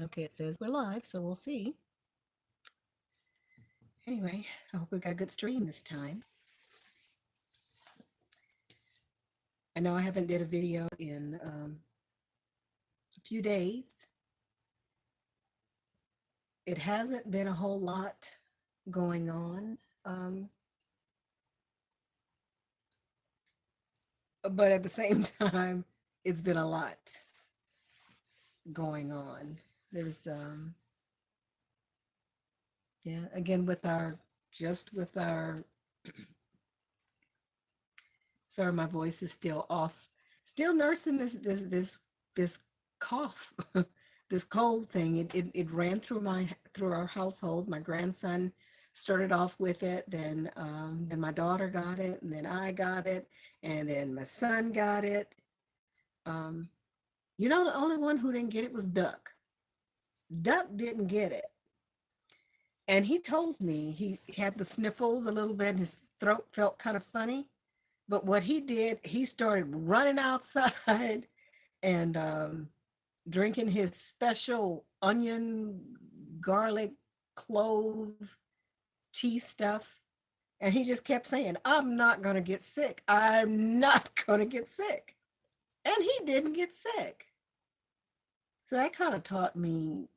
Okay, it says we're live, so we'll see. Anyway, I hope we got a good stream this time. I know I haven't did a video in a few days. It hasn't been a whole lot going on, but at the same time, it's been a lot going on. There's, yeah, again, just with our, sorry, my voice is still off. Still nursing this cough, this cold thing. It ran through our household. My grandson started off with it, then my daughter got it, and then I got it, and then my son got it. Um, the only one who didn't get it was Duck. Duck didn't get it. And he told me he had the sniffles a little bit and his throat felt kind of funny. But what he did, he started running outside and drinking his special onion, garlic, clove tea stuff. And he just kept saying, I'm not going to get sick. I'm not going to get sick. And he didn't get sick. So that kind of taught me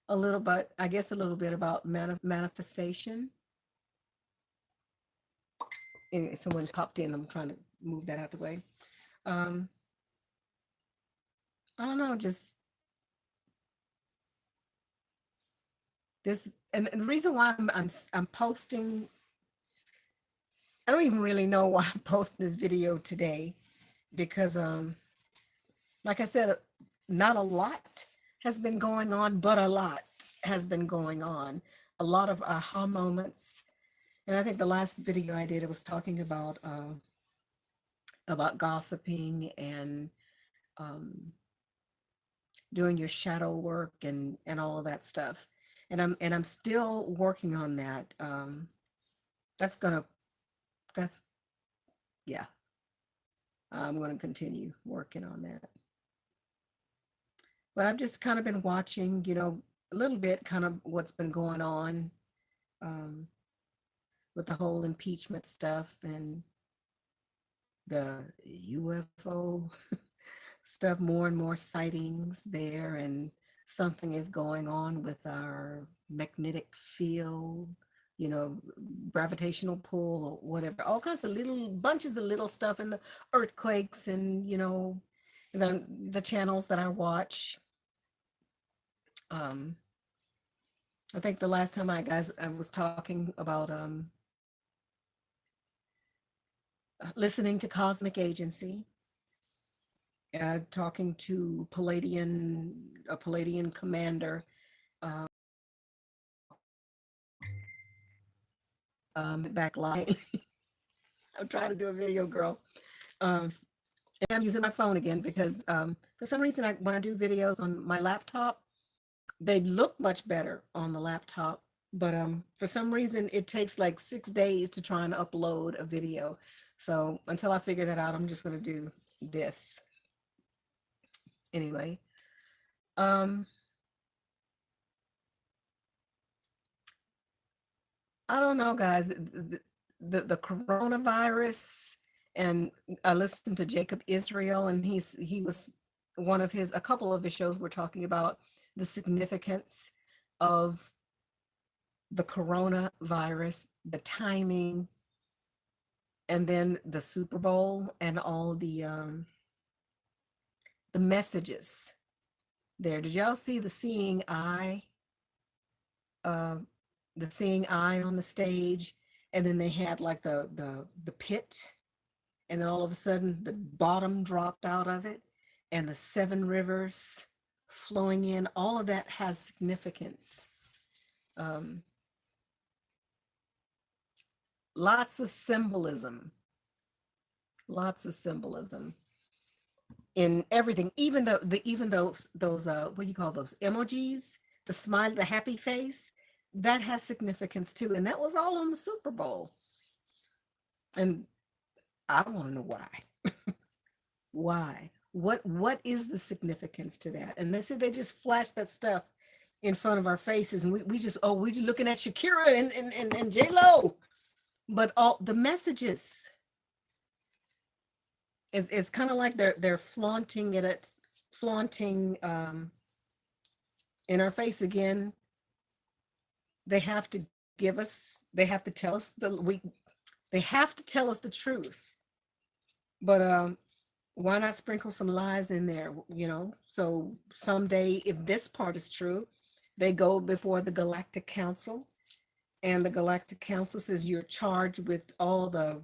a little bit, I guess, a little bit about manifestation. Anyway, someone popped in. I'm trying to move that out the way. Um, I don't know, just this, and the reason why I'm posting, I don't even really know why I'm posting this video today, because like I said, not a lot has been going on, but a lot has been going on. A lot of aha moments, and I think the last video I did, it was talking about gossiping and um, doing your shadow work and all of that stuff. And I'm still working on that. That's gonna that's yeah. I'm gonna continue working on that. But I've just kind of been watching, a little bit kind of what's been going on um, with the whole impeachment stuff and the UFO stuff, more and more sightings there, and something is going on with our magnetic field, you know, gravitational pull or whatever, all kinds of little bunches of little stuff, and the earthquakes, and the channels that I watch. Um, I think the last time I was talking about listening to Cosmic Agency, talking to a Palladian commander. Um, back live. I'm trying to do a video, girl. Um, and I'm using my phone again because for some reason, when I do videos on my laptop, they look much better on the laptop. But for some reason, it takes like 6 days to try and upload a video. So until I figure that out, I'm just going to do this anyway. Um, I don't know, guys. The coronavirus, and I listened to Jacob Israel, and he was a couple of his shows were talking about the significance of the coronavirus, the timing, and then the Super Bowl and all the messages there. Did y'all see uh, the seeing eye on the stage, and then they had like the pit, and then all of a sudden the bottom dropped out of it, and the seven rivers flowing in. All of that has significance. Um, lots of symbolism, lots of symbolism in everything. Even though those what do you call those emojis, the smile, the happy face, that has significance too. And that was all on the Super Bowl. And I want to know why. Why? What is the significance to that? And they said they just flash that stuff in front of our faces, and we just, oh, we're just looking at Shakira and J Lo, but all the messages, it's kind of like they're flaunting it at flaunting in our face again. They have to give us, they have to tell us they have to tell us the truth, but why not sprinkle some lies in there, so someday, if this part is true, they go before the Galactic Council, and the Galactic Council says you're charged with all the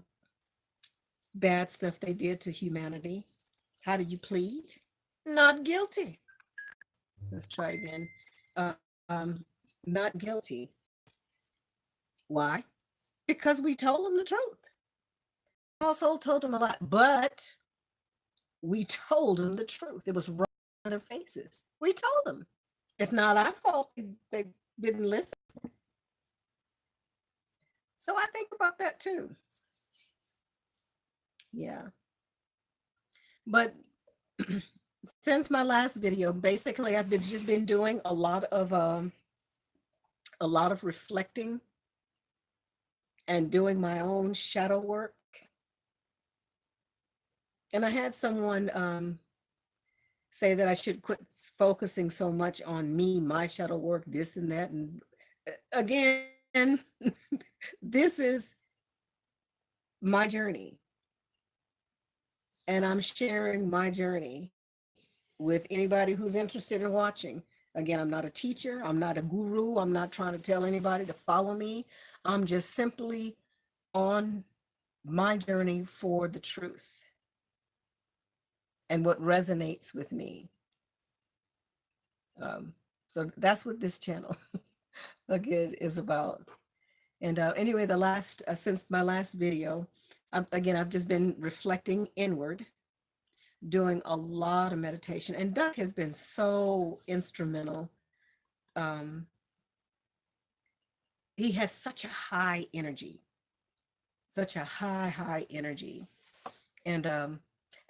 bad stuff they did to humanity. How do you plead? Not guilty. Let's try again. um Not guilty. Why? Because we told them the truth. Our household told them a lot, but we told them the truth. It was right in their faces. We told them. It's not our fault they didn't listen. So I think about that too. Yeah. But since my last video, basically I've been just been doing a lot of reflecting and doing my own shadow work. And I had someone say that I should quit focusing so much on me, my shadow work, this and that. And again, this is my journey. And I'm sharing my journey with anybody who's interested in watching. Again, I'm not a teacher, I'm not a guru, I'm not trying to tell anybody to follow me. I'm just simply on my journey for the truth and what resonates with me. Um, so that's what this channel again is about. And anyway, the last since my last video, again, I've just been reflecting inward, doing a lot of meditation, and Doug has been so instrumental. Um, he has such a high energy, such a high energy, and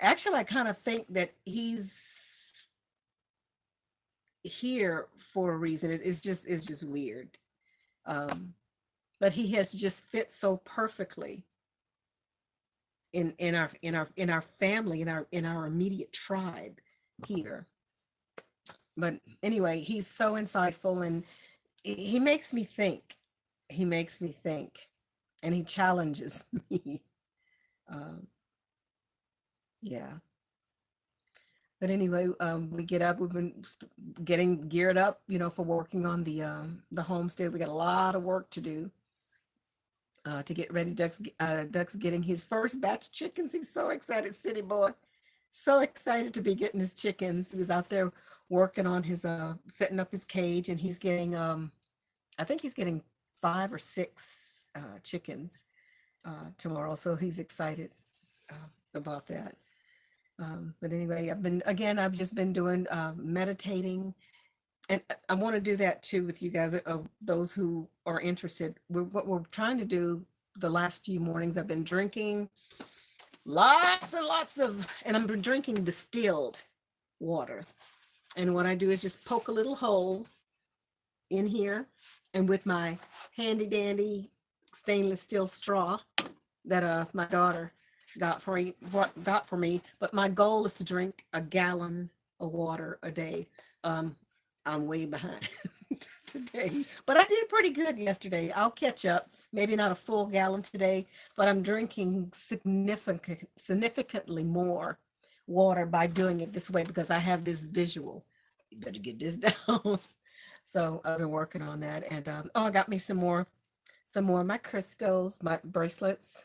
actually, I kind of think that he's here for a reason. It's just weird, um, but he has just fit so perfectly in our family, in our immediate tribe here. But anyway, he's so insightful, and he makes me think. He makes me think, and he challenges me. Um, yeah. But anyway, we get up. We've been getting geared up, for working on the homestead. We got a lot of work to do to get ready. Duck's getting his first batch of chickens. He's so excited, city boy. So excited to be getting his chickens. He was out there working on his setting up his cage, and he's getting I think he's getting 5 or 6 chickens tomorrow. So he's excited about that. But anyway, I've just been doing meditating, and I want to do that too with you guys, those who are interested. What we're trying to do the last few mornings, I've been drinking lots and lots of, and I'm drinking distilled water. And what I do is just poke a little hole in here, and with my handy dandy stainless steel straw that my daughter got for me. But my goal is to drink a gallon of water a day. I'm way behind today, but I did pretty good yesterday. I'll catch up. Maybe not a full gallon today, but I'm drinking significantly more water by doing it this way, because I have this visual. You better get this down. So I've been working on that, and I got me some more of my crystals, my bracelets.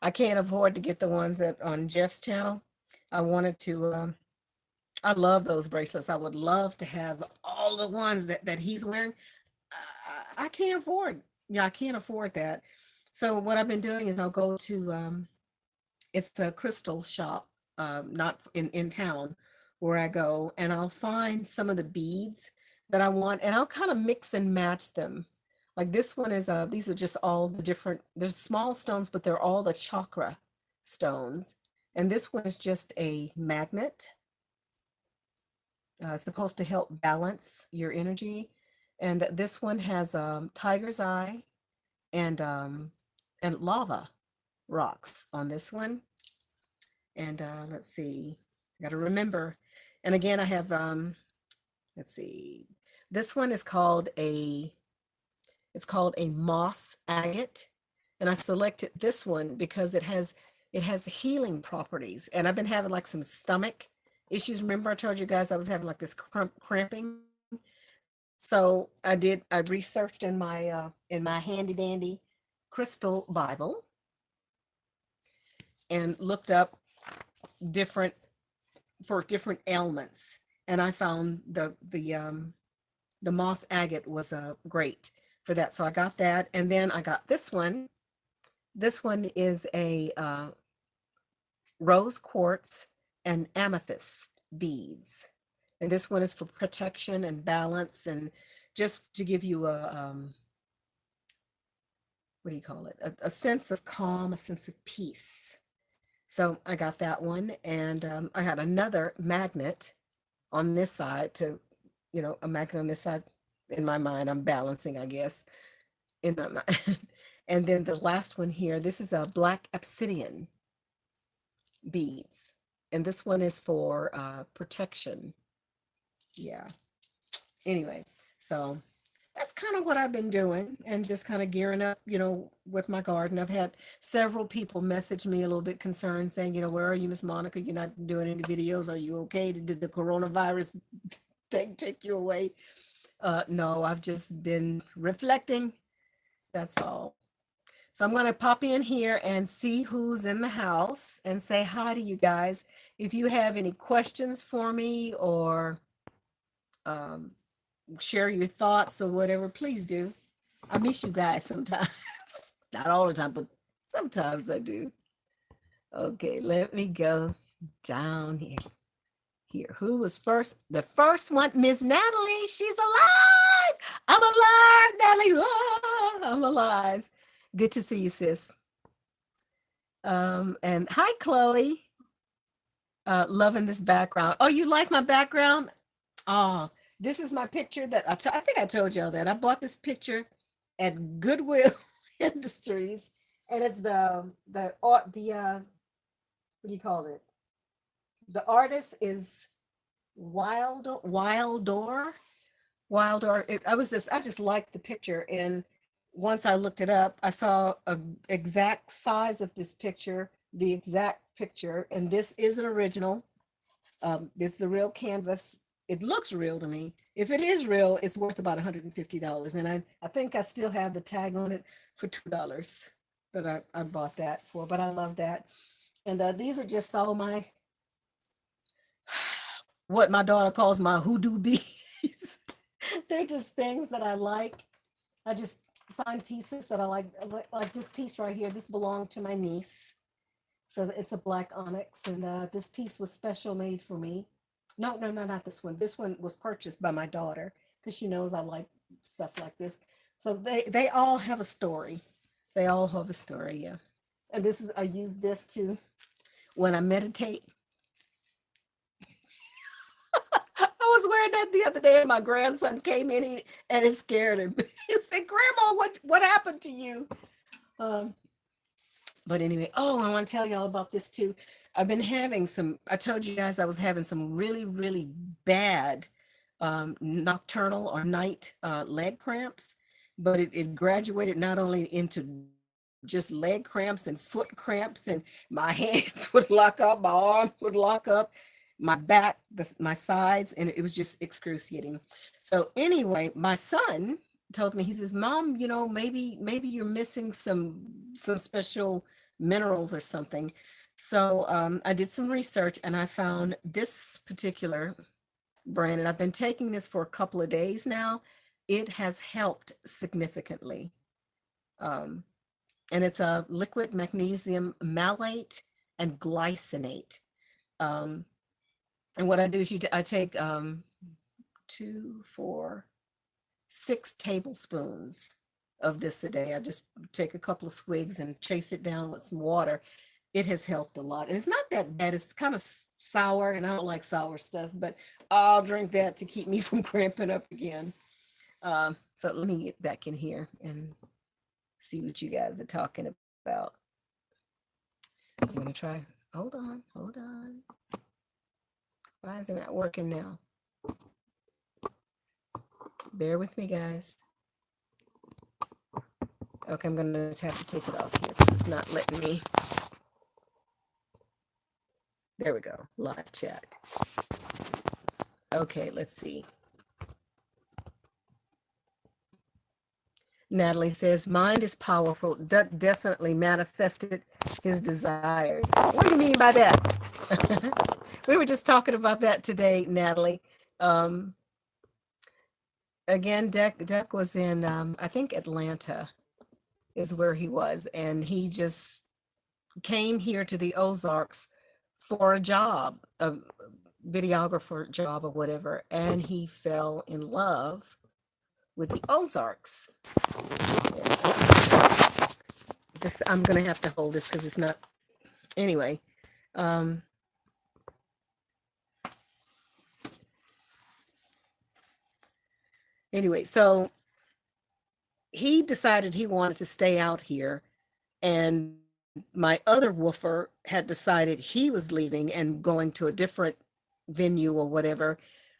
I can't afford to get the ones that on Jeff's channel. I wanted to. I love those bracelets. I would love to have all the ones that he's wearing. I can't afford. Yeah, I can't afford that. So what I've been doing is I'll go to it's a crystal shop, not in town where I go, and I'll find some of the beads that I want, and I'll kind of mix and match them. Like this one is these are just all the different. There's small stones, but they're all the chakra stones. And this one is just a magnet, supposed to help balance your energy. And this one has tiger's eye and lava rocks on this one. And let's see, I got to remember. And again, I have let's see, this one is called a moss agate, and I selected this one because it has healing properties. And I've been having like some stomach issues. Remember I told you guys I was having like this cramping. So I researched in my handy dandy crystal Bible and looked up different for different ailments, and I found the moss agate was great for that. So I got that, and then I got this one. This one is a rose quartz and amethyst beads, and this one is for protection and balance, and just to give you a what do you call it? A sense of calm, a sense of peace. So I got that one, and I had another magnet on this side to, a magnet on this side. In my mind, I'm balancing, I guess, in my mind. And then the last one here, this is a black obsidian beads, and this one is for protection. Yeah. Anyway, so that's kind of what I've been doing, and just kind of gearing up, with my garden. I've had several people message me a little bit concerned, saying, where are you, Miss Monica? You're not doing any videos. Are you okay? Did the coronavirus take you away? No, I've just been reflecting. That's all. So I'm going to pop in here and see who's in the house and say hi to you guys. If you have any questions for me, or um, share your thoughts or whatever, please do. I miss you guys sometimes. Not all the time, but sometimes I do. Okay, let me go down here. Here, who was first? The first one, Miss Natalie. She's alive. I'm alive, Natalie. Ah, I'm alive. Good to see you, sis. And hi, Chloe. Loving this background. Oh, you like my background? Oh, this is my picture that I think I told y'all that I bought this picture at Goodwill Industries, and it's the art the what do you call it? The artist is Wildor. Wildor. I just liked the picture, and once I looked it up, I saw a exact size of this picture, the exact picture, and this is an original. It's the real canvas. It looks real to me. If it is real, it's worth about $150. And I think I still have the tag on it for $2 that I bought that for, but I love that. And these are just all my, what my daughter calls my hoodoo beads. They're just things that I like. I just find pieces that I like this piece right here. This belonged to my niece. So it's a black onyx, and this piece was special made for me. No, no, no, not this one. This one was purchased by my daughter because she knows I like stuff like this. So they all have a story. They all have a story, yeah. And I use this to, when I meditate. I was wearing that the other day, and my grandson came in and it scared him. He said, "Grandma, what happened to you?" Um, But anyway, oh, I want to tell y'all about this too. I told you guys I was having some really, really bad nocturnal or night leg cramps, but it graduated not only into just leg cramps and foot cramps, and my hands would lock up, my arms would lock up, my back, my sides, and it was just excruciating. So anyway, my son told me, he says, "Mom, maybe you're missing some special minerals or something." So I did some research, and I found this particular brand, and I've been taking this for a couple of days now. It has helped significantly. Um, and it's a liquid magnesium malate and glycinate. Um, and what I do is I take 2, 4, 6 tablespoons of this a day. I just take a couple of swigs and chase it down with some water. it has helped a lot. And it's not that bad. It's kind of sour, and I don't like sour stuff, but I'll drink that to keep me from cramping up again. So let me get back in here and see what you guys are talking about. I'm gonna try. Hold on. Why is it not working now? Bear with me, guys. Okay, I'm gonna have to take it off here because it's not letting me. There we go. Live chat. Okay, let's see. Natalie says, mind is powerful. Duck definitely manifested his desires. What do you mean by that? We were just talking about that today, Natalie. Um, Again, Duck was in, I think Atlanta is where he was. And he just came here to the Ozarks for a job, a videographer job or whatever. And he fell in love with the Ozarks. This, I'm gonna have to hold this because it's not, anyway. Um, anyway, so he decided he wanted to stay out here, and my other woofer had decided he was leaving and going to a different venue or whatever.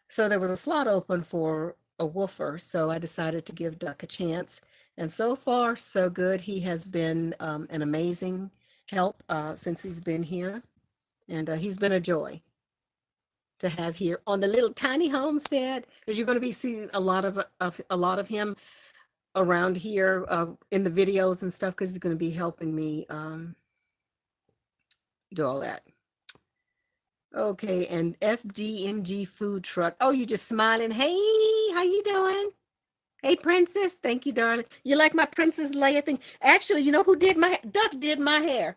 So there was a slot open for a woofer. So I decided to give Duck a chance. And so far, so good. He has been an amazing help since he's been here. And he's been a joy to have here on the little tiny homestead. Because you're going to be seeing a lot of him around here in the videos and stuff, because he's going to be helping me do all that. Okay, and FDMG food truck. Oh, you just smiling. Hey, how you doing? Hey, princess. Thank you, darling. You like my Princess Leia thing? Actually, you know who did my Duck did my hair.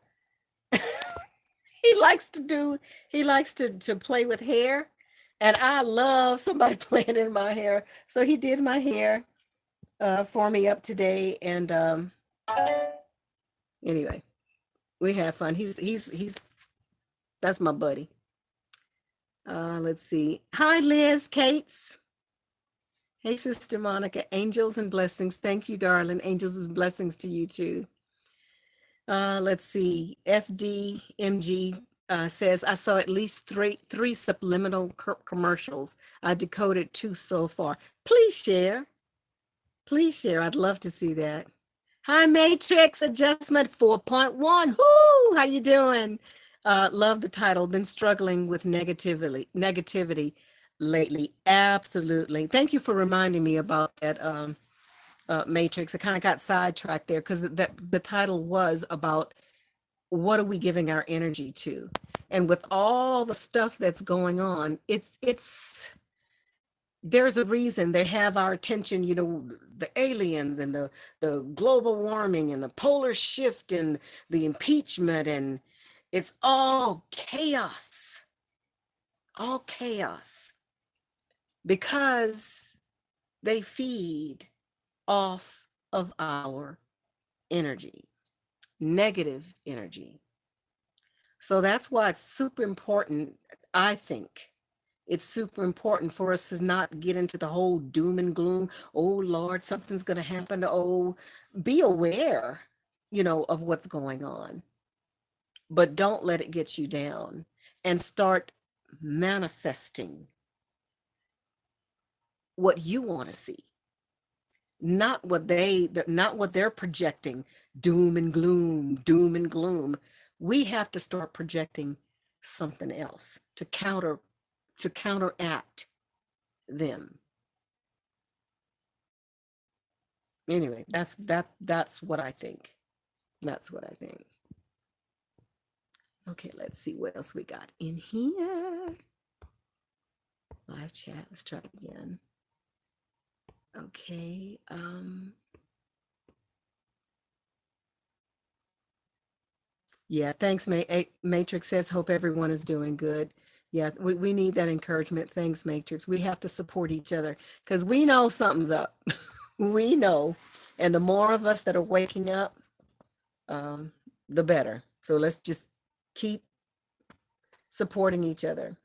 He likes to do. He likes to play with hair, and I love somebody playing in my hair. So he did my hair for me up today, and anyway, we had fun. He's that's my buddy. Let's see. Hi, Liz Cates. Hey, Sister Monica. Angels and blessings. Thank you, darling. Angels and blessings to you too. Let's see. FDMG says, I saw at least three subliminal commercials. I decoded 2 so far. Please share. Please share. I'd love to see that. Hi, Matrix Adjustment 4.1. Whoo! How you doing? Love the title. Been struggling with negativity lately. Absolutely. Thank you for reminding me about that, Matrix. I kind of got sidetracked there because the title was about what are we giving our energy to, and with all the stuff that's going on, it's there's a reason they have our attention, the aliens and the global warming and the polar shift and the impeachment, and it's all chaos because they feed off of our energy, negative energy. So that's why it's super important, I think. It's super important for us to not get into the whole doom and gloom. Oh, Lord, something's going to happen. Oh, be aware, of what's going on, but don't let it get you down, and start manifesting what you want to see, not what they're projecting, doom and gloom. We have to start projecting something else to counteract them. Anyway, that's what I think. That's what I think. Okay, let's see what else we got in here. Live chat. Let's try it again. Okay. Yeah, thanks, Matrix says, hope everyone is doing good. Yeah, we need that encouragement. Thanks, Matrix. We have to support each other because we know something's up. We know. And the more of us that are waking up, the better. So let's just keep supporting each other.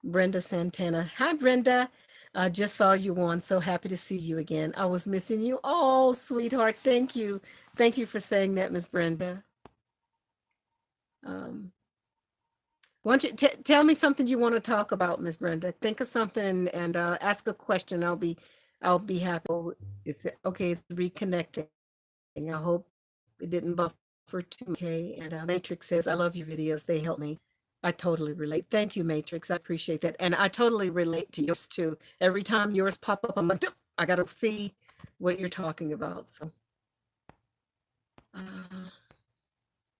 Brenda Santana. Hi, Brenda. I just saw you on. So happy to see you again. I was missing you. Oh, sweetheart. Thank you. Thank you for saying that, Miss Brenda. Um, why don't you tell me something you want to talk about, Miss Brenda? Think of something and ask a question. I'll be happy. Oh, it's okay. It's reconnecting. I hope it didn't buffer too much. Okay. And Matrix says, "I love your videos. They help me." I totally relate. Thank you, Matrix. I appreciate that, and I totally relate to yours too. Every time yours pop up, I'm like, "Dup, I gotta see what you're talking about." So, uh,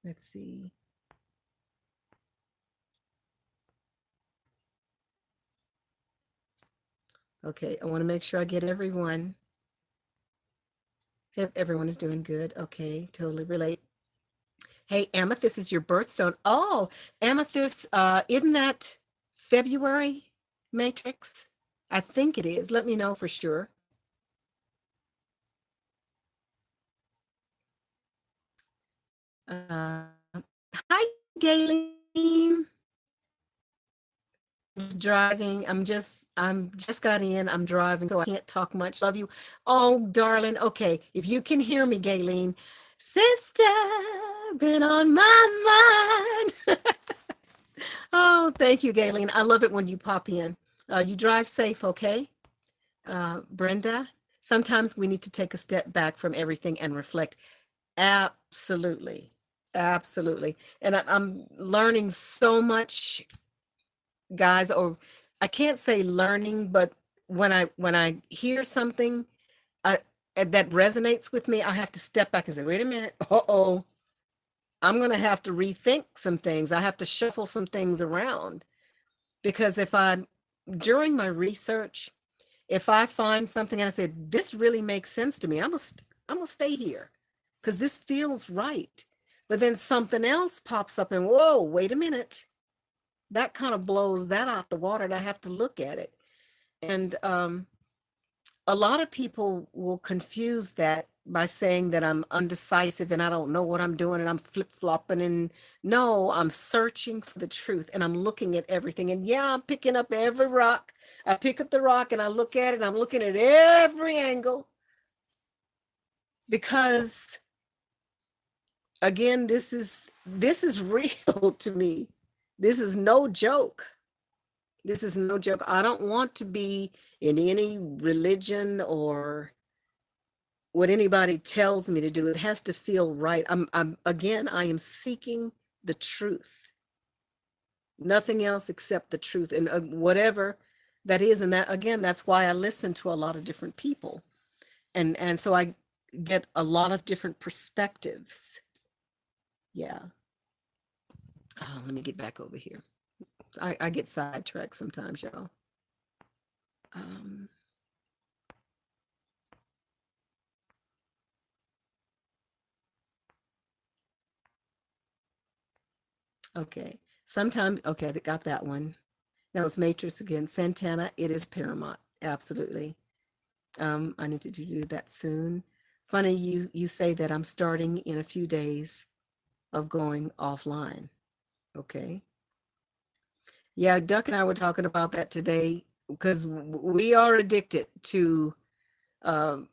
let's see. Okay, I want to make sure I get everyone. If everyone is doing good, okay, totally relate. Hey, Amethyst is your birthstone. Oh, Amethyst, isn't that February, Matrix? I think it is. Let me know for sure. Hi, Gayleen. I'm just driving. I'm just got in. I'm driving, so I can't talk much. Love you. Oh, darling. Okay. If you can hear me, Gayleen, sister, been on my mind. Oh, thank you, Gayleen. I love it when you pop in. You drive safe, okay? Brenda, sometimes we need to take a step back from everything and reflect. Absolutely. Absolutely. And I'm learning so much, guys, or I can't say learning, but when I hear something I, that resonates with me, I have to step back and say, wait a minute, uh-oh, I'm going to have to rethink some things. I have to shuffle some things around because if I, during my research, if I find something and I said, this really makes sense to me, I'm gonna stay here because this feels right. But then something else pops up and whoa, wait a minute. That kind of blows that out the water and I have to look at it. And a lot of people will confuse that by saying that I'm undecisive and I don't know what I'm doing and I'm flip-flopping, and no, I'm searching for the truth and I'm looking at everything. And yeah, I'm picking up every rock. I pick up the rock and I look at it and I'm looking at every angle because again, this is real to me. This is no joke. This is no joke. I don't want to be in any religion or what anybody tells me to do. It has to feel right. I'm again, I am seeking the truth. Nothing else except the truth and whatever that is. And that again, that's why I listen to a lot of different people. And so I get a lot of different perspectives. Yeah. Let me get back over here. I get sidetracked sometimes, y'all. Um, okay. Sometimes, okay, I got that one. That was Matrix again. Santana, it is paramount. Absolutely. I need to do that soon. Funny you say that I'm starting in a few days of going offline. Okay. Yeah, Duck and I were talking about that today because we are addicted to um,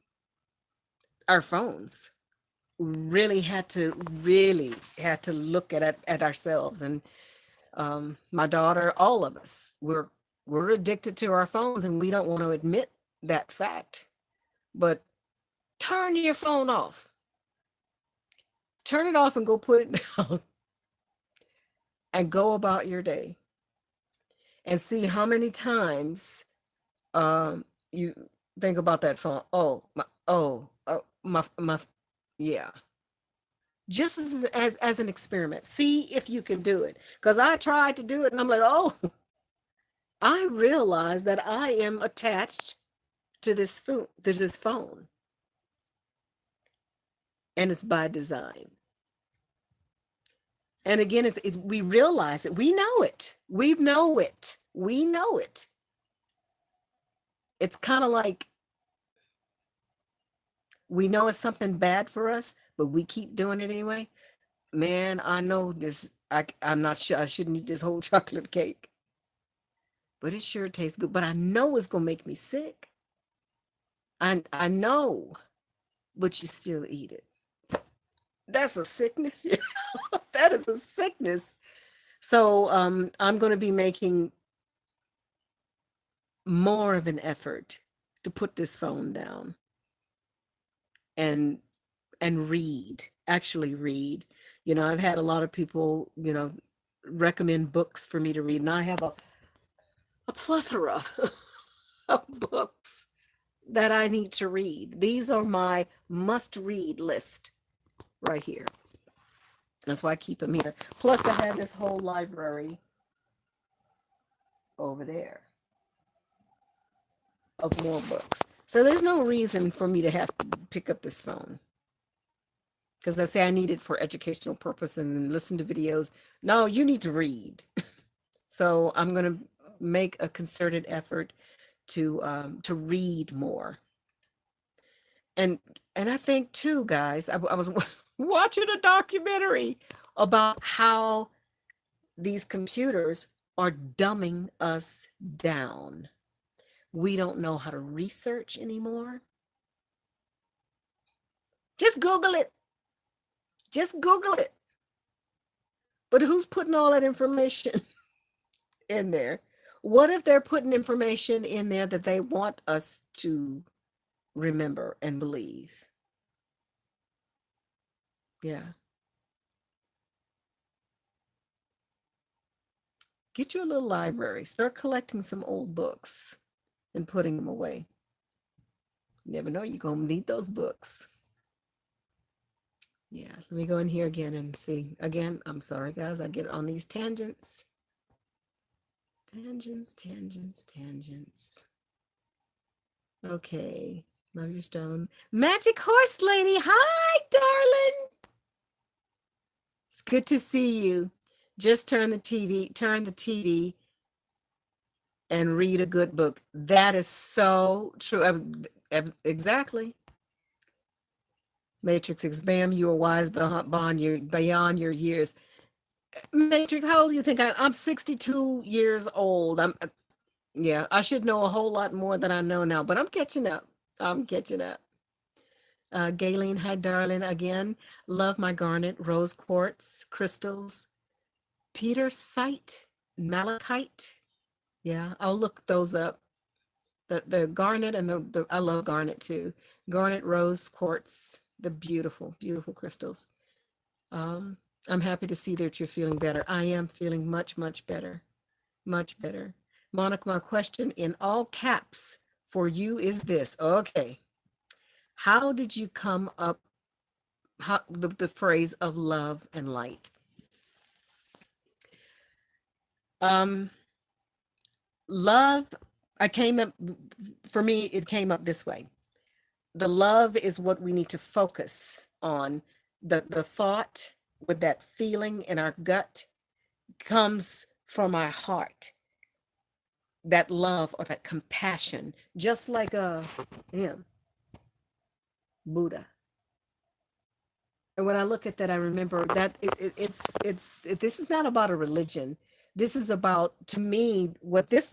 our phones. Really had to look at ourselves and my daughter, all of us, we're addicted to our phones and we don't want to admit that fact. But turn your phone off. Turn it off and go put it down and go about your day and see how many times you think about that phone. Oh, my, yeah. Just as an experiment. See if you can do it. Because I tried to do it and I'm like, oh, I realize that I am attached to this phone, and it's by design. And again, we realize it. We know it. We know it. We know it. It's kind of like we know it's something bad for us, but we keep doing it anyway. Man, I know this. I'm not sure I shouldn't eat this whole chocolate cake, but it sure tastes good. But I know it's gonna make me sick. I know, but you still eat it. That's a sickness. That is a sickness. So I'm gonna be making more of an effort to put this phone down and read, actually read. I've had a lot of people, recommend books for me to read, and I have a plethora of books that I need to read. These are my must read list right here. That's why I keep them here. Plus, I have this whole library over there of more books. So there's no reason for me to have to pick up this phone because I say I need it for educational purposes and listen to videos. No, you need to read. So I'm going to make a concerted effort to read more. And I think too, guys, I was watching a documentary about how these computers are dumbing us down. We don't know how to research anymore. Just Google it. Just Google it. But who's putting all that information in there? What if they're putting information in there that they want us to remember and believe? Yeah. Get you a little library. Start collecting some old books and putting them away. You never know, you're going to need those books. Yeah, let me go in here again and see. Again, I'm sorry, guys. I get on these tangents. Tangents, tangents, tangents. Okay. Love your stones. Magic Horse Lady. Hi, darling. It's good to see you. Just turn the TV and read a good book. That is so true. Exactly. Matrix expand, you are wise beyond your years. Matrix, how old do you think I'm 62 years old. Yeah, I should know a whole lot more than I know now, but I'm catching up. I'm catching up. Gayleen, hi, darling. Again, love my garnet, rose quartz, crystals, petersite, malachite. Yeah, I'll look those up. The garnet and the I love garnet too. Garnet, rose quartz, the beautiful, beautiful crystals. Um, I'm happy to see that you're feeling better. I am feeling much, much better. Much better. Monica, my question in all caps for you is this. Okay. How did you come up the phrase of love and light? Um, love, I came up, for me, it came up this way. The love is what we need to focus on. The thought with that feeling in our gut comes from our heart. That love or that compassion, just like him, Buddha. And when I look at that, I remember that this is not about a religion. This is about, to me, what this,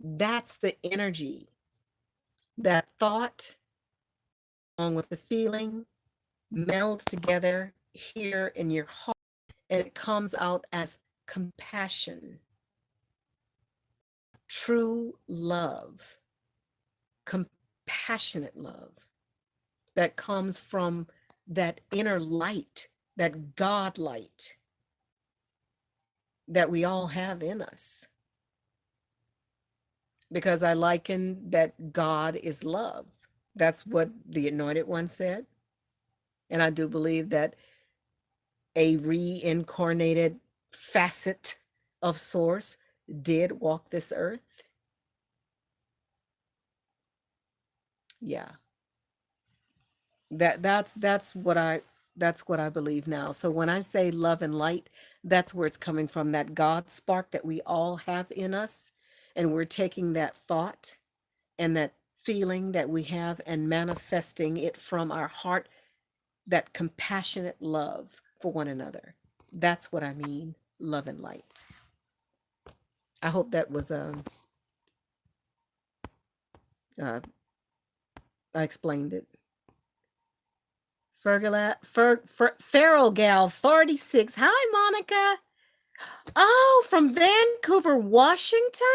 that's the energy, that thought along with the feeling melds together here in your heart, and it comes out as compassion, true love, compassionate love that comes from that inner light, that God light that we all have in us. Because I liken that God is love. That's what the Anointed One said. And I do believe that a reincarnated facet of Source did walk this earth. Yeah. That's what I believe now. So when I say love and light, that's where it's coming from, that God spark that we all have in us. And we're taking that thought and that feeling that we have and manifesting it from our heart that compassionate love for one another. That's what I mean, love and light. I hope that was uh I explained it. Feral Gal 46. Hi, Monica. Oh, from Vancouver, Washington?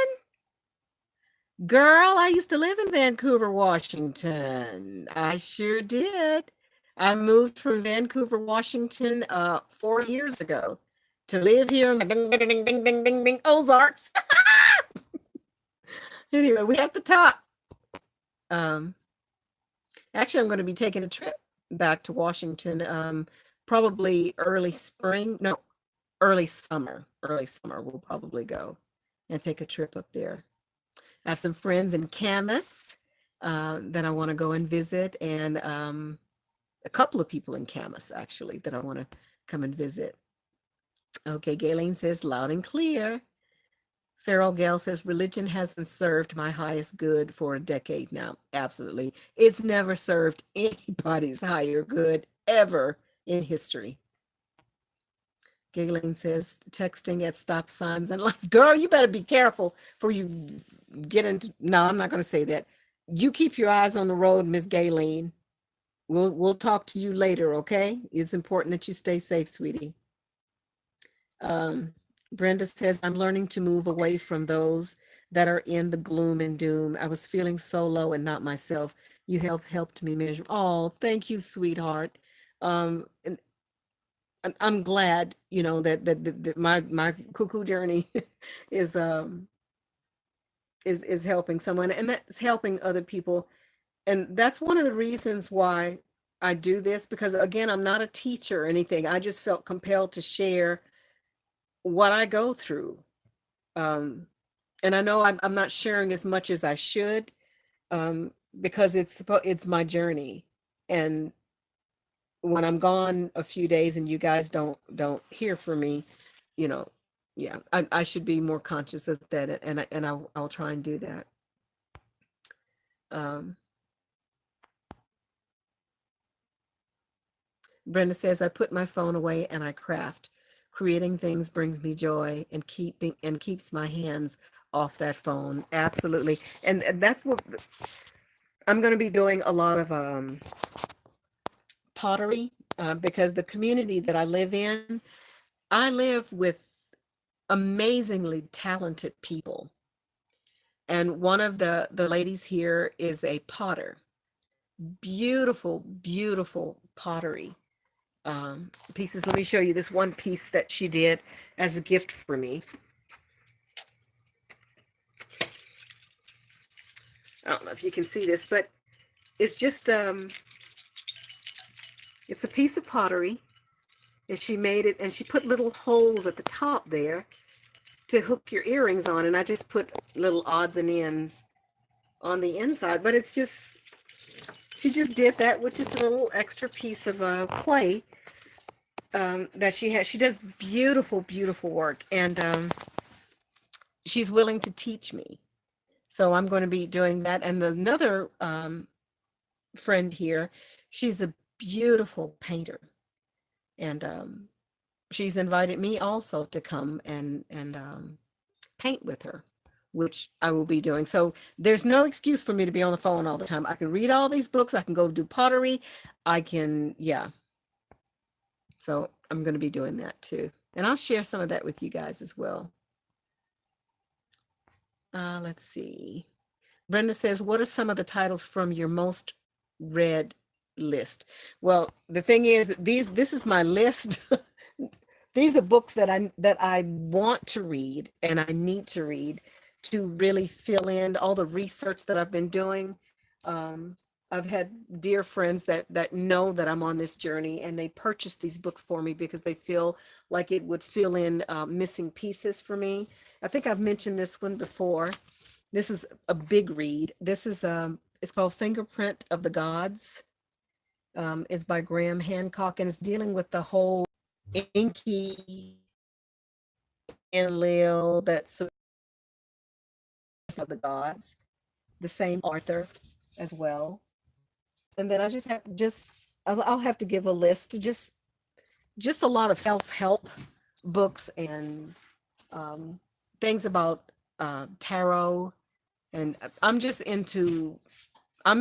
Girl, I used to live in Vancouver, Washington. I sure did. I moved from Vancouver, Washington, 4 years ago to live here in the ding, ding, ding, ding, ding, ding, ding, Ozarks. Anyway, we have to talk. Um, Actually, I'm going to be taking a trip back to Washington, probably early spring. No, early summer. Early summer, we'll probably go and take a trip up there. I have some friends in Camas that I want to go and visit, and a couple of people in Camas actually that I want to come and visit. Okay, Galen says loud and clear. Farrell Gale says religion hasn't served my highest good for a decade now. Absolutely. It's never served anybody's higher good ever in history. Galen says texting at stop signs and lights. Girl, you better be careful before you get into. No, I'm not going to say that. You keep your eyes on the road, Miss Galen. We'll talk to you later, okay? It's important that you stay safe, sweetie. Um, Brenda says, I'm learning to move away from those that are in the gloom and doom. I was feeling so low and not myself. You have helped me measure. Oh, thank you, sweetheart. And I'm glad, that my cuckoo journey is is helping someone, and that's helping other people. And that's one of the reasons why I do this, because again, I'm not a teacher or anything. I just felt compelled to share what I go through. Um, and I know I'm not sharing as much as I should, um, because it's my journey. And when I'm gone a few days and you guys don't hear from me, you know, yeah, I should be more conscious of that, and I'll try and do that. Um, Brenda says, I put my phone away and I craft. Creating things brings me joy and keeps my hands off that phone. Absolutely. And that's what I'm going to be doing, a lot of pottery, because the community that I live in, I live with amazingly talented people. And one of the ladies here is a potter. Beautiful, beautiful pottery pieces. Let me show you this one piece that she did as a gift for me. I don't know if you can see this, but it's just it's a piece of pottery, and she made it, and she put little holes at the top there to hook your earrings on, and I just put little odds and ends on the inside. But it's just, she just did that with just a little extra piece of clay that she has. She does beautiful, beautiful work, and she's willing to teach me. So I'm going to be doing that. And another friend here, she's a beautiful painter, and she's invited me also to come and paint with her, which I will be doing. So there's no excuse for me to be on the phone all the time. I can read all these books. I can go do pottery. I can, yeah. So I'm going to be doing that too. And I'll share some of that with you guys as well. Let's see. Brenda says, what are some of the titles from your most read list? Well, the thing is, this is my list. These are books that I want to read and I need to read to really fill in all the research that I've been doing. Um, I've had dear friends that know that I'm on this journey, and they purchase these books for me because they feel like it would fill in missing pieces for me. I think I've mentioned this one before. This is a big read. This is it's called Fingerprint of the Gods. It's by Graham Hancock, and it's dealing with the whole Inky Enlil, that sort of the gods. The same author as well. And then I just have just I'll have to give a list. Just a lot of self-help books and um, things about tarot, and I'm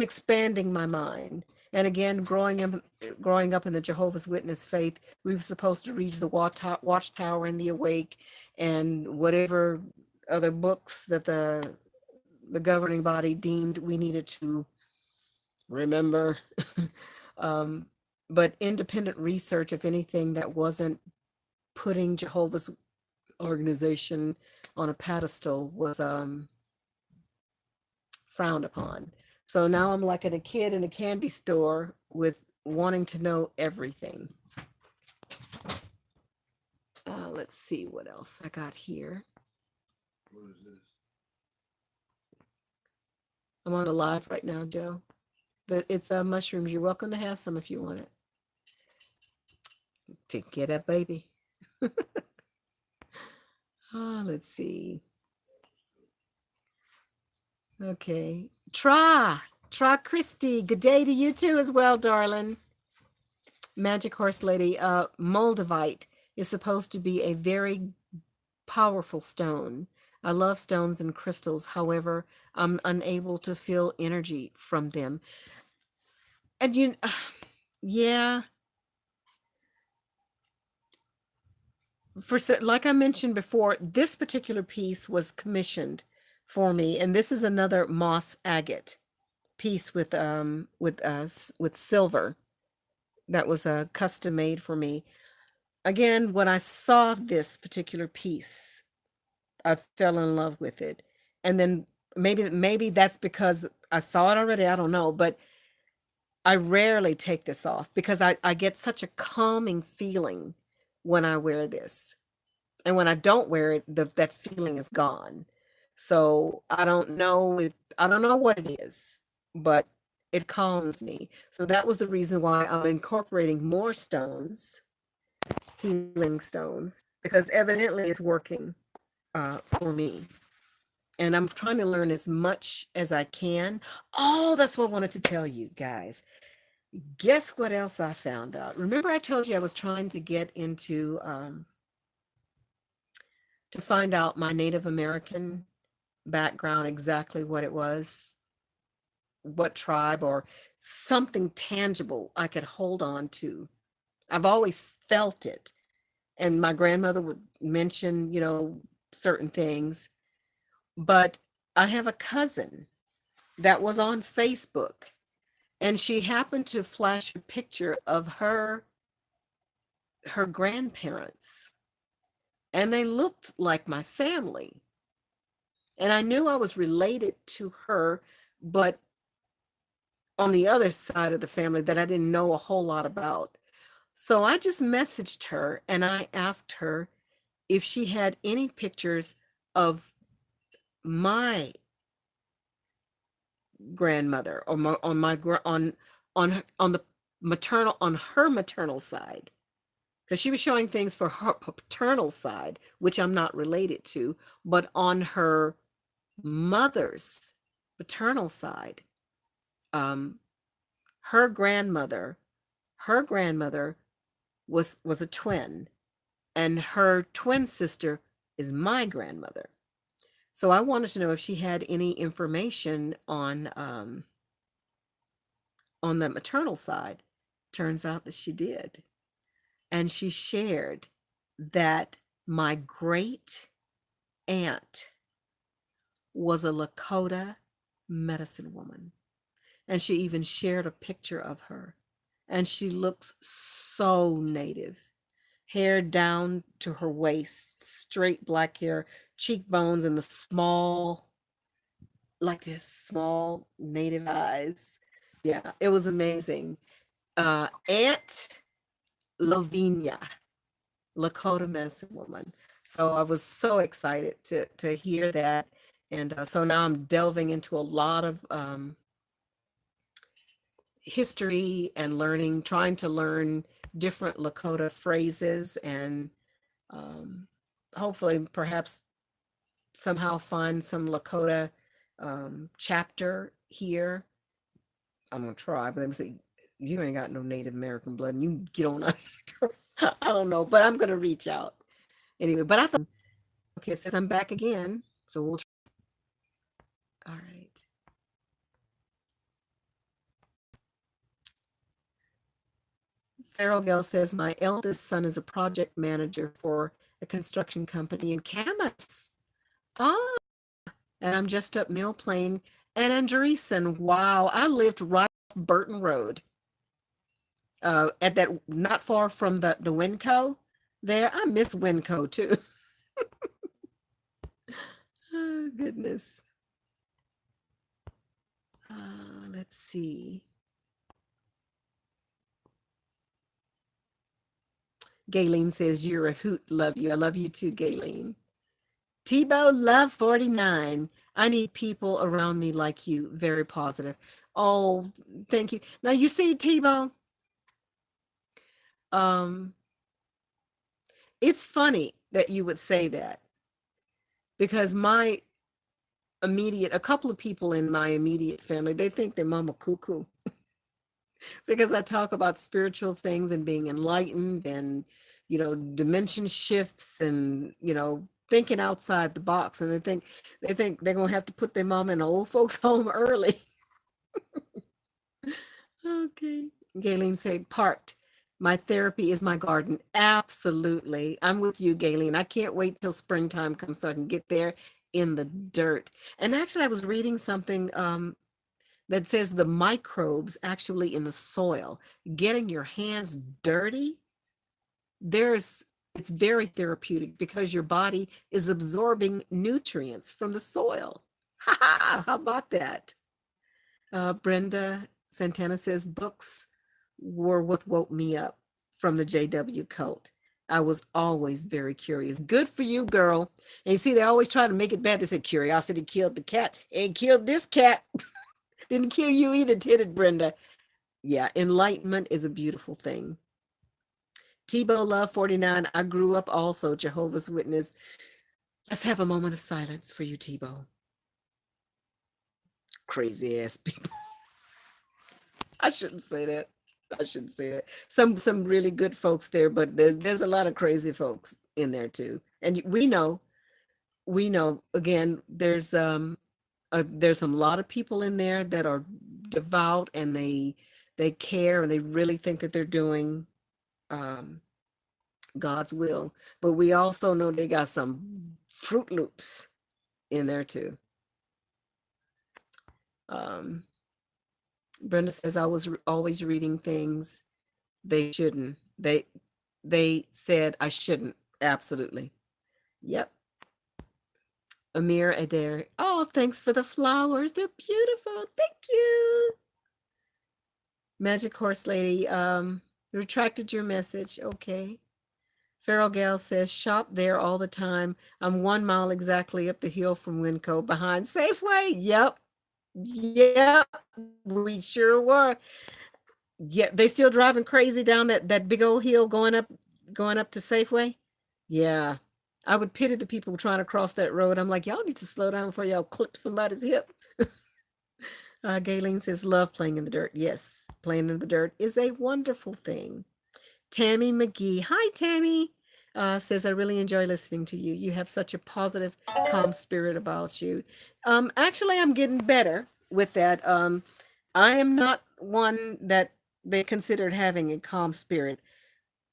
expanding my mind. And again, growing up in the Jehovah's Witness faith, we were supposed to read the Watchtower and the Awake, and whatever other books that the governing body deemed we needed to remember. um, but independent research, if anything, that wasn't putting Jehovah's organization on a pedestal was frowned upon. So now I'm like a kid in a candy store with wanting to know everything. Let's see what else I got here. What is this? I'm on a live right now, Joe. But it's mushrooms. You're welcome to have some if you want it. To get up, baby. Let's see. Okay. Try Christy. Good day to you too as well, darling. Magic Horse Lady. Moldavite is supposed to be a very powerful stone. I love stones and crystals. However, I'm unable to feel energy from them. And yeah, like I mentioned before, this particular piece was commissioned for me, and this is another moss agate piece with silver that was custom made for me. Again, when I saw this particular piece, I fell in love with it. And then maybe that's because I saw it already, I don't know, but I rarely take this off because I get such a calming feeling when I wear this. And when I don't wear it, that feeling is gone. So I don't know what it is, but it calms me. So that was the reason why I'm incorporating more stones, healing stones, because evidently it's working for me. And I'm trying to learn as much as I can. Oh, that's what I wanted to tell you guys. Guess what else I found out? Remember, I told you I was trying to get into to find out my Native American background, exactly what it was, what tribe, or something tangible I could hold on to. I've always felt it. And my grandmother would mention, certain things. But I have a cousin that was on Facebook, and she happened to flash a picture of her grandparents, and they looked like my family. And I knew I was related to her, but on the other side of the family that I didn't know a whole lot about. So I just messaged her and I asked her if she had any pictures of my grandmother or on the maternal on her maternal side, because she was showing things for her paternal side, which I'm not related to, but on her mother's paternal side, um, her grandmother, her grandmother was a twin, and her twin sister is my grandmother. So I wanted to know if she had any information on the maternal side. Turns out that she did. And she shared that my great aunt was a Lakota medicine woman. And she even shared a picture of her. And she looks so native. Hair down to her waist, straight black hair, cheekbones, and the small, like this small native eyes. Yeah, it was amazing. Aunt Lavinia, Lakota medicine woman. So I was so excited to hear that. And so now I'm delving into a lot of history and learning, trying to learn different Lakota phrases and um, hopefully perhaps somehow find some Lakota chapter here. I'm gonna try, but let me see. you ain't got no Native American blood, and you get on out here. I don't know, but I'm gonna reach out anyway. But I thought, okay, it says I'm back again, so we'll. All right. Farrell Gale says my eldest son is a project manager for a construction company in Camas. Ah, and I'm just up Mill Plain and Andreessen. Wow, I lived right off Burton Road. At that not far from the Winco there. I miss Winco too. Oh, goodness. Let's see. Gayleen says, you're a hoot. Love you. I love you too, Gayleen. Tebow, love 49. I need people around me like you. Very positive. Oh, thank you. Now, you see, Tebow, um, it's funny that you would say that because a couple of people in my immediate family, they think they're mama cuckoo because I talk about spiritual things and being enlightened and, dimension shifts and, thinking outside the box. And they think they're going to have to put their mom in an old folks home early. Okay. Gayleen said, parked. My therapy is my garden. Absolutely. I'm with you, Gayleen. I can't wait till springtime comes so I can get there in the dirt. And actually, I was reading something that says the microbes actually in the soil, getting your hands dirty, it's very therapeutic because your body is absorbing nutrients from the soil. Ha ha! How about that? Brenda Santana says books were what woke me up from the JW cult. I was always very curious. Good for you, girl. And you see, they always try to make it bad. They said curiosity killed the cat and killed this cat. Didn't kill you either, did it, Brenda? Yeah, enlightenment is a beautiful thing. Tebow Love 49. I grew up also Jehovah's Witness. Let's have a moment of silence for you, Tebow. Crazy ass people. I shouldn't say that. I shouldn't say that. Some really good folks there, but there's a lot of crazy folks in there too. And we know again, there's a lot of people in there that are devout and they care and they really think that they're doing um God's will. But we also know they got some Fruit Loops in there too. Um, Brenda says I was always reading things they shouldn't. They said I shouldn't. Absolutely. Yep. Amir Adair. Oh, thanks for the flowers. They're beautiful. Thank you. Magic Horse Lady. Retracted your message. Okay. Farrell Gale says, shop there all the time. I'm 1 mile exactly up the hill from Winco behind Safeway. Yep. Yep. We sure were. Yeah, they still driving crazy down that big old hill going up to Safeway. Yeah. I would pity the people trying to cross that road. I'm like, y'all need to slow down before y'all clip somebody's hip. Gayleen says, love playing in the dirt. Yes, playing in the dirt is a wonderful thing. Tammy McGee. Hi, Tammy. Says, I really enjoy listening to you. You have such a positive, calm spirit about you. Actually, I'm getting better with that. I am not one that they considered having a calm spirit.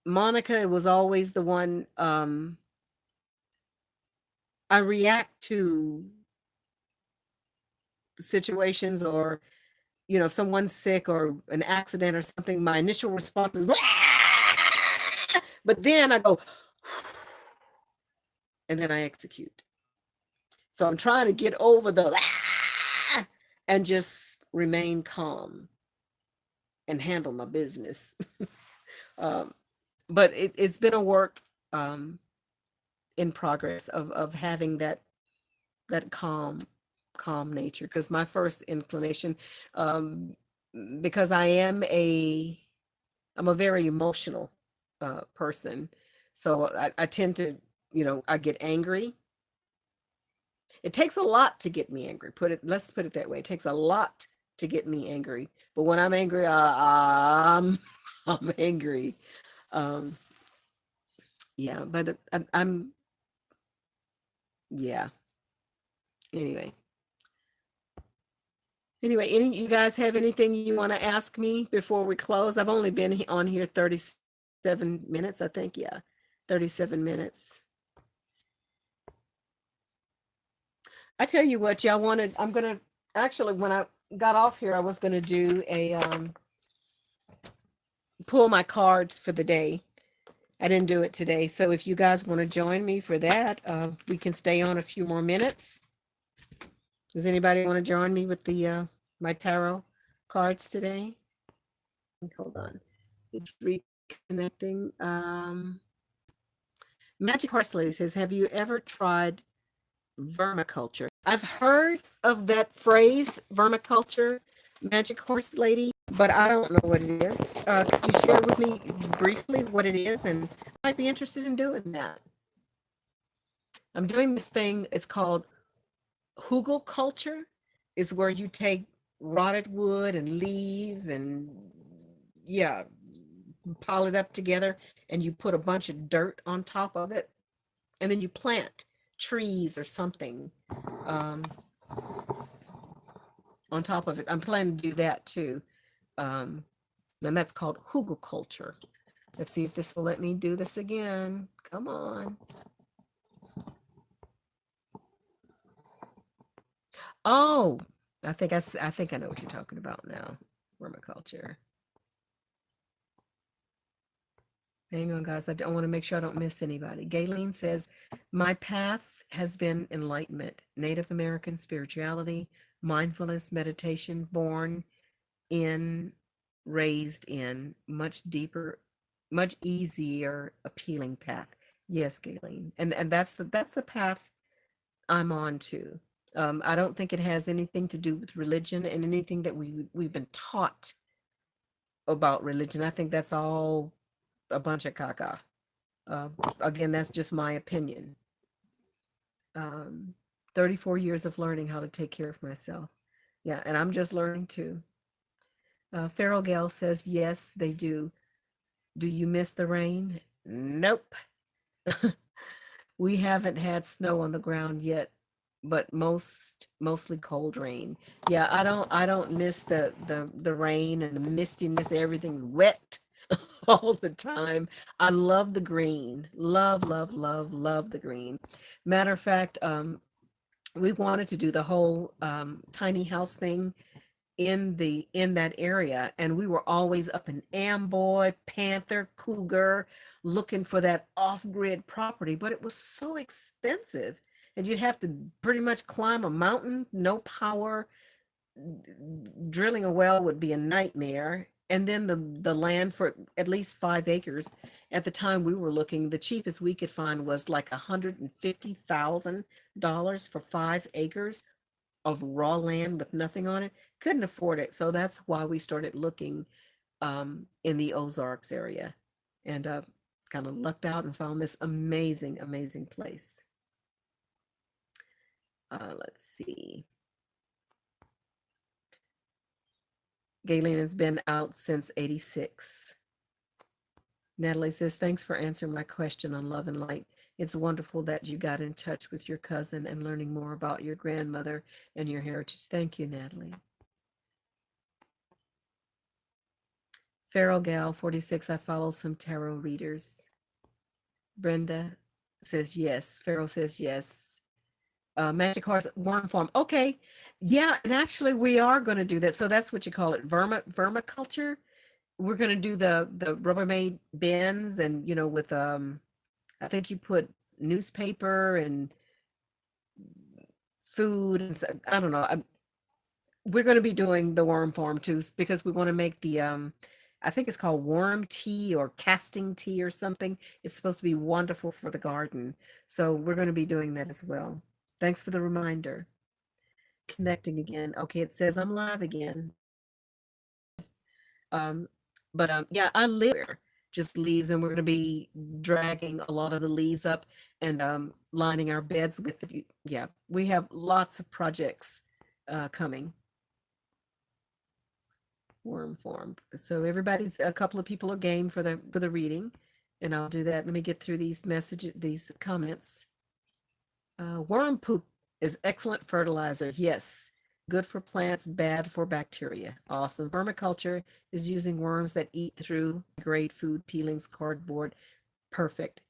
Monica was always the one. I react to situations or, if someone's sick or an accident or something, my initial response is, but then I go, and then I execute. So I'm trying to get over the and just remain calm and handle my business. But it's been a work in progress of having that calm nature, because my first inclination, because I'm a very emotional person, so I tend to, I get angry. It takes a lot to get me angry. Let's put it that way. It takes a lot to get me angry. But when I'm angry, I'm angry. Um, yeah, but I'm yeah. Anyway, any you guys have anything you want to ask me before we close? I've only been on here 37 minutes, I think. Yeah, 37 minutes. I tell you what, y'all wanted. I'm gonna actually when I got off here, I was gonna do a pull my cards for the day. I didn't do it today. So if you guys want to join me for that, we can stay on a few more minutes. Does anybody want to join me with the my tarot cards today? Hold on. It's reconnecting. Magic Horse Lady says, have you ever tried vermiculture? I've heard of that phrase, vermiculture, Magic Horse Lady, but I don't know what it is. Could you share with me briefly what it is? And I might be interested in doing that. I'm doing this thing, it's called hugel culture, is where you take rotted wood and leaves and yeah, pile it up together and you put a bunch of dirt on top of it and then you plant trees or something um, on top of it. I'm planning to do that too. Um, and that's called hugel culture. Let's see if this will let me do this again. Come on. Oh, I think I know what you're talking about now. Permaculture. Hang on, guys. I don't want to make sure I don't miss anybody. Gayleen says, my path has been enlightenment, Native American spirituality, mindfulness, meditation, born in, raised in, much deeper, much easier, appealing path. Yes, Gayleen. And that's the path I'm on to. I don't think it has anything to do with religion and anything that we've been taught about religion. I think that's all a bunch of caca. Uh, Again, that's just my opinion. Um, 34 years of learning how to take care of myself. Yeah, and I'm just learning too. Feral Gal says, yes, they do. Do you miss the rain? Nope. We haven't had snow on the ground yet, but mostly cold rain. Yeah, I don't miss the rain and the mistiness. Everything's wet all the time. I love the green. Love the green. Matter of fact, we wanted to do the whole tiny house thing in that area, and we were always up in Amboy, Panther, Cougar, looking for that off-grid property, but it was so expensive, and you'd have to pretty much climb a mountain, no power. Drilling a well would be a nightmare. And then the land for at least 5 acres. At the time we were looking, the cheapest we could find was like $150,000 for 5 acres of raw land with nothing on it. Couldn't afford it. So that's why we started looking in the Ozarks area, and kind of lucked out and found this amazing place. Let's see. Galen has been out since 86. Natalie says, thanks for answering my question on love and light. It's wonderful that you got in touch with your cousin and learning more about your grandmother and your heritage. Thank you, Natalie. Feral Gal 46, I follow some tarot readers. Brenda says yes. Feral says yes. Magic Horse Worm Farm. Okay. Yeah, and actually we are going to do that. So that's what you call it, vermiculture. We're going to do the Rubbermaid bins, and with I think you put newspaper and food and I don't know. We're going to be doing the worm farm too, because we want to make the I think it's called worm tea or casting tea or something. It's supposed to be wonderful for the garden. So we're going to be doing that as well. Thanks for the reminder. Connecting again. Okay, it says I'm live again. Um, but yeah, I live just leaves, and we're going to be dragging a lot of the leaves up and lining our beds with it. Yeah, we have lots of projects coming. worm form. So everybody's a couple of people are game for the reading, and I'll do that. Let me get through these messages, these comments. Worm poop is excellent fertilizer. Yes. Good for plants, bad for bacteria. Awesome. Vermiculture is using worms that eat through grade food, peelings, cardboard. Perfect.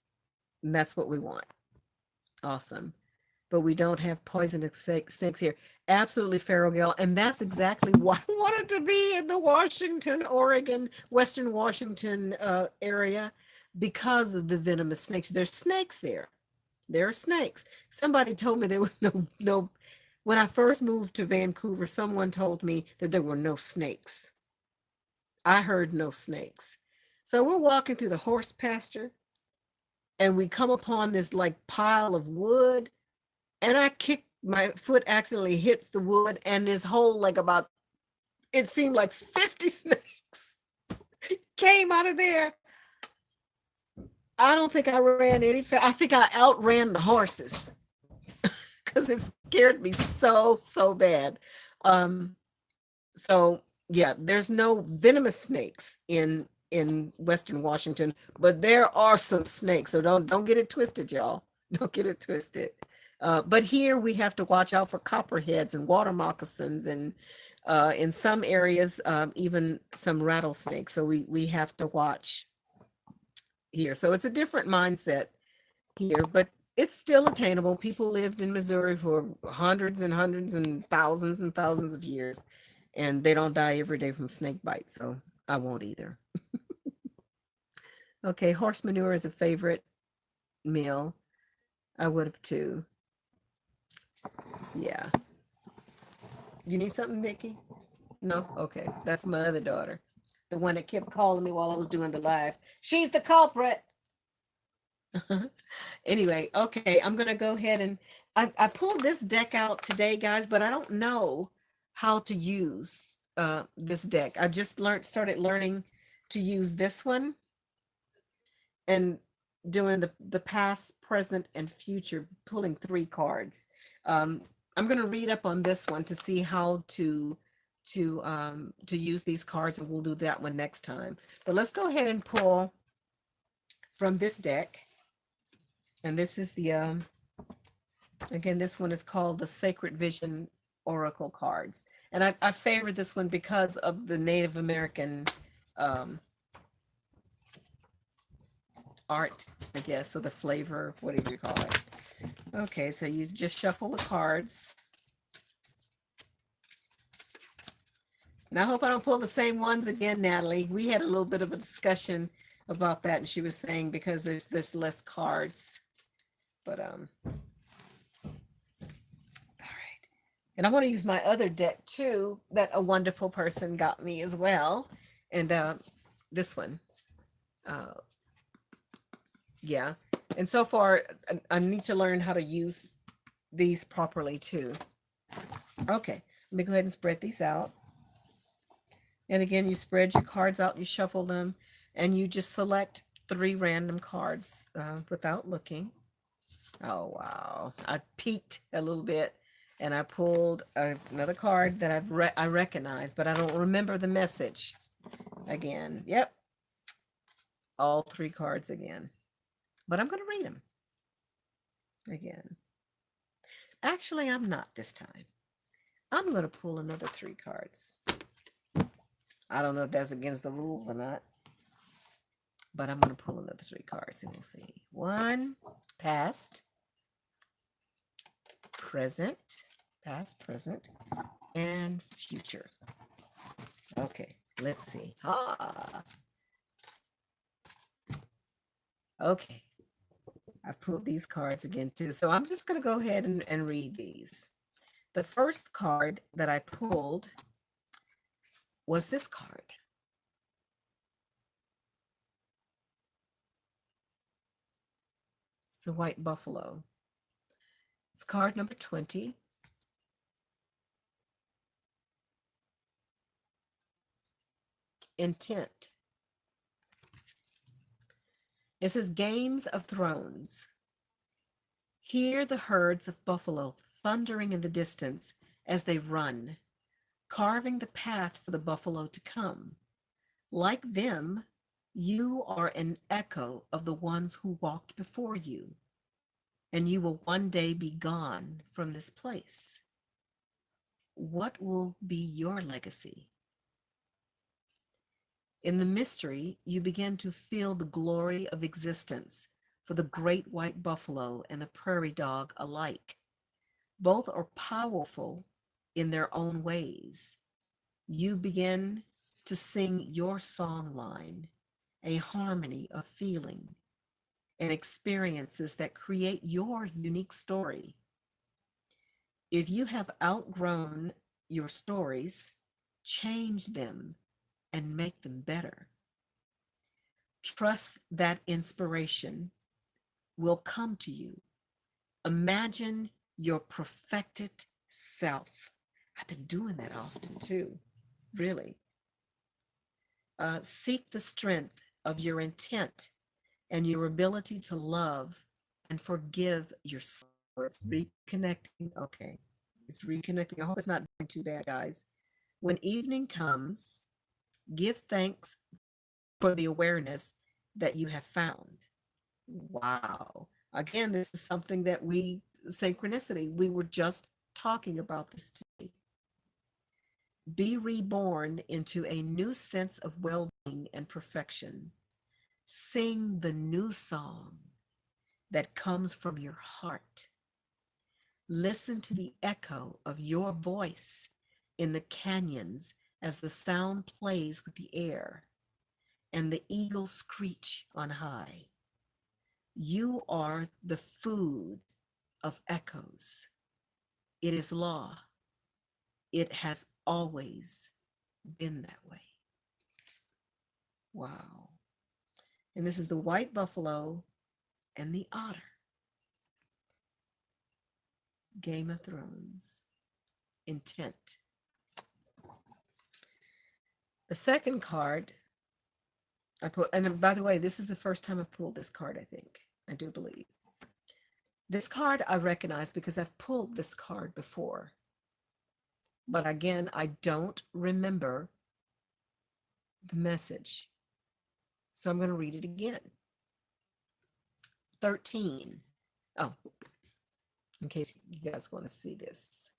And that's what we want. Awesome. But we don't have poisonous snakes here. Absolutely, Farrell. And that's exactly why I wanted to be in the Washington, Oregon, Western Washington area because of the venomous snakes. There's snakes there. There are snakes. Somebody told me there was no. When I first moved to Vancouver, someone told me that there were no snakes. I heard no snakes. So we're walking through the horse pasture and we come upon this like pile of wood, and I kick my foot accidentally hits the wood, and this whole like about it seemed like 50 snakes came out of there. I don't think I ran any I think I outran the horses because it scared me so bad. Um, so yeah, there's no venomous snakes in Western Washington, but there are some snakes. So don't get it twisted, y'all. Don't get it twisted. But here we have to watch out for copperheads and water moccasins, and in some areas even some rattlesnakes. So we have to watch here. So it's a different mindset here, but it's still attainable. People lived in Missouri for hundreds and thousands of years, and they don't die every day from snake bites. So I won't either. Okay, horse manure is a favorite meal. I would have too. Yeah. You need something, Nikki? No? Okay. That's my other daughter. The one that kept calling me while I was doing the live. She's the culprit. Anyway, okay, I'm gonna go ahead and I pulled this deck out today, guys, but I don't know how to use this deck. I just started learning to use this one and doing the past, present, and future, pulling 3 cards. I'm gonna read up on this one to see how to use these cards, and we'll do that one next time. But let's go ahead and pull from this deck. And this is the, again, this one is called the Sacred Vision Oracle cards. And I favor this one because of the Native American art, I guess, or the flavor, whatever you call it. Okay, so you just shuffle the cards. And I hope I don't pull the same ones again, Natalie. We had a little bit of a discussion about that, and she was saying because there's less cards. But all right. And I want to use my other deck too, that a wonderful person got me as well. And this one. Yeah. And so far, I need to learn how to use these properly too. Okay, let me go ahead and spread these out. And again, you spread your cards out, you shuffle them, and you just select 3 random cards without looking. Oh, wow. I peeked a little bit and I pulled another card that I recognize, but I don't remember the message. Again, yep. All 3 cards again. But I'm going to read them again. Actually, I'm not this time. I'm going to pull another 3 cards. I don't know if that's against the rules or not, but I'm going to pull another 3 cards and we'll see. 1, past, present, past, present, and future. Okay, let's see. Okay, I've pulled these cards again too. So I'm just going to go ahead and read these. The first card that I pulled was this card. It's the white buffalo. It's card number 20. Intent. It says Games of Thrones. Hear the herds of buffalo thundering in the distance as they run. carving the path for the buffalo to come. Like them, you are an echo of the ones who walked before you, and you will one day be gone from this place. What will be your legacy? In the mystery, you begin to feel the glory of existence for the great white buffalo and the prairie dog alike. Both are powerful in their own ways. You begin to sing your song line, a harmony of feeling and experiences that create your unique story. If you have outgrown your stories, change them and make them better. Trust that inspiration will come to you. Imagine your perfected self. I've been doing that often too, really. Seek the strength of your intent and your ability to love and forgive yourself. It's reconnecting. Okay. It's reconnecting. I hope it's not doing too bad, guys. When evening comes, give thanks for the awareness that you have found. Wow. Again, this is something that synchronicity, we were just talking about this today. Be reborn into a new sense of well being and perfection. Sing the new song that comes from your heart. Listen to the echo of your voice in the canyons as the sound plays with the air and the eagles screech on high. You are the food of echoes. It is law. It has always been that way. Wow. And this is the white buffalo and the otter. Game of Thrones. Intent. The second card I put, and by the way, this is the first time I've pulled this card, I think. I do believe. This card I recognize because I've pulled this card before. But again, I don't remember the message. So I'm going to read it again. 13. Oh, in case you guys want to see this.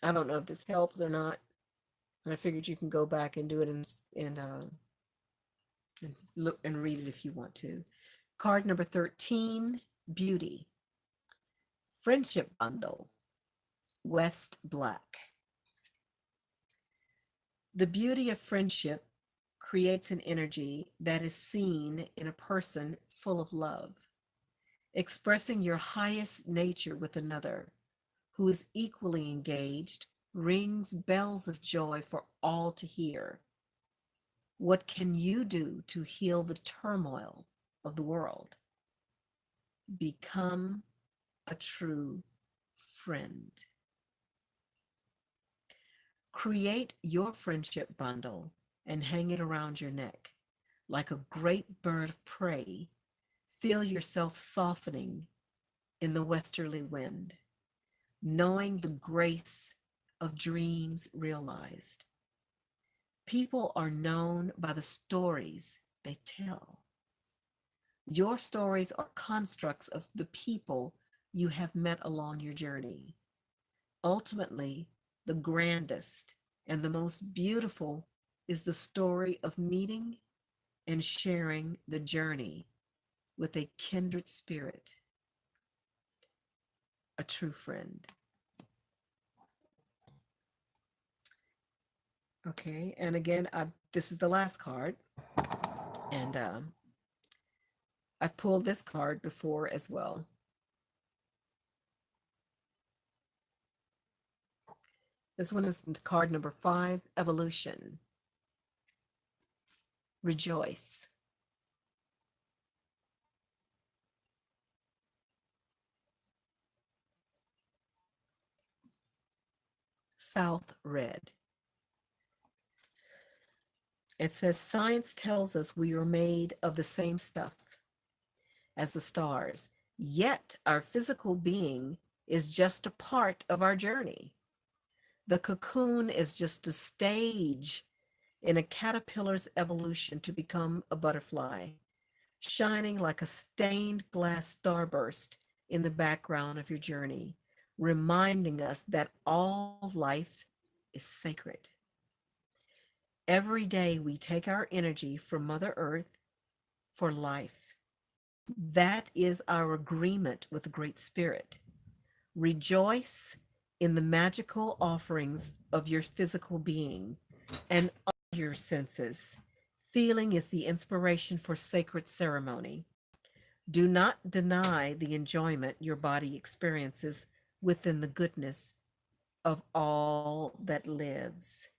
I don't know if this helps or not. And I figured you can go back and do it and look and read it if you want to. Card number 13, Beauty. Friendship Bundle. West Black. The beauty of friendship creates an energy that is seen in a person full of love. Expressing your highest nature with another who is equally engaged rings bells of joy for all to hear. What can you do to heal the turmoil of the world? Become a true friend. Create your friendship bundle and hang it around your neck. Like a great bird of prey, feel yourself softening in the westerly wind, knowing the grace of dreams realized. People are known by the stories they tell. Your stories are constructs of the people you have met along your journey. Ultimately, the grandest and the most beautiful is the story of meeting and sharing the journey with a kindred spirit, a true friend. Okay, and again, this is the last card, and I've pulled this card before as well. This one is card number 5, Evolution. Rejoice. South Red. It says, science tells us we are made of the same stuff as the stars, yet our physical being is just a part of our journey. The cocoon is just a stage in a caterpillar's evolution to become a butterfly, shining like a stained glass starburst in the background of your journey, reminding us that all life is sacred. Every day we take our energy from Mother Earth for life. That is our agreement with the Great Spirit. Rejoice in the magical offerings of your physical being and your senses. Feeling is the inspiration for sacred ceremony. Do not deny the enjoyment your body experiences within the goodness of all that lives.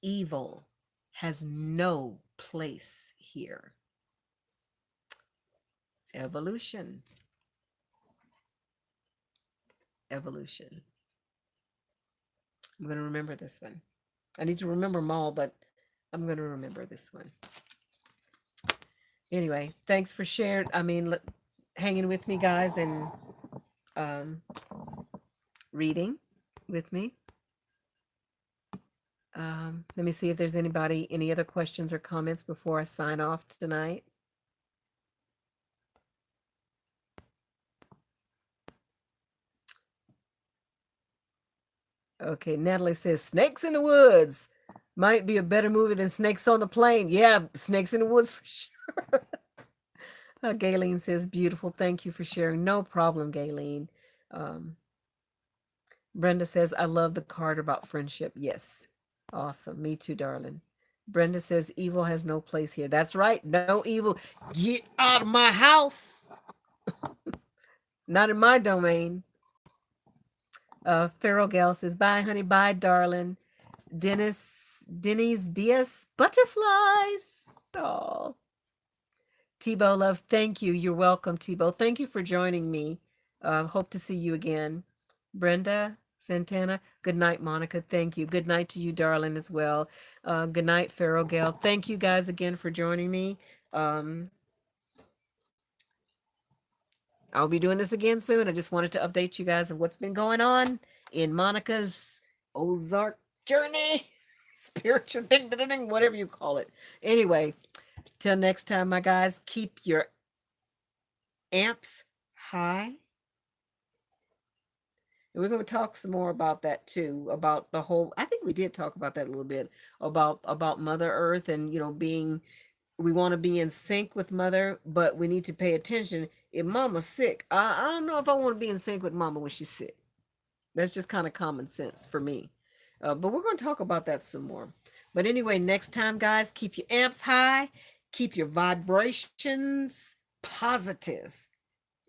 Evil has no place here. Evolution. Evolution. I'm going to remember this one. I need to remember them all, but I'm going to remember this one. Anyway, thanks for sharing. Hanging with me, guys, and um, reading with me. Let me see if there's any other questions or comments before I sign off tonight. Okay, Natalie says Snakes in the Woods might be a better movie than Snakes on the Plane. Yeah, Snakes in the Woods for sure. Gayleen says beautiful. Thank you for sharing. No problem, Gayleen. Brenda says I love the card about friendship. Yes. Awesome. Me too, darling. Brenda says evil has no place here. That's right. No evil. Get out of my house. Not in my domain. Feral Gal says, bye, honey. Bye, darling. Denny's Diaz, butterflies. Oh. Tebow Love, thank you. You're welcome, Tebow. Thank you for joining me. Hope to see you again. Brenda Santana, good night, Monica. Thank you. Good night to you, darling, as well. Good night, Feral Gal. Thank you guys again for joining me. I'll be doing this again soon. I just wanted to update you guys of what's been going on in Monica's Ozark journey, spiritual ding, whatever you call it. Anyway, till next time, my guys, keep your amps high. And we're going to talk some more about that too, about the whole, I think we did talk about that a little bit, about Mother Earth and, we want to be in sync with Mother, but we need to pay attention. If Mama's sick, I don't know if I want to be in sync with Mama when she's sick. That's just kind of common sense for me. But we're going to talk about that some more. But anyway, next time, guys, keep your amps high. Keep your vibrations positive.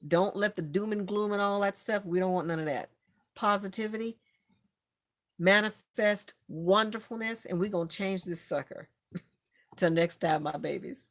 Don't let the doom and gloom and all that stuff. We don't want none of that. Positivity, manifest wonderfulness, and we're going to change this sucker. Till next time, my babies.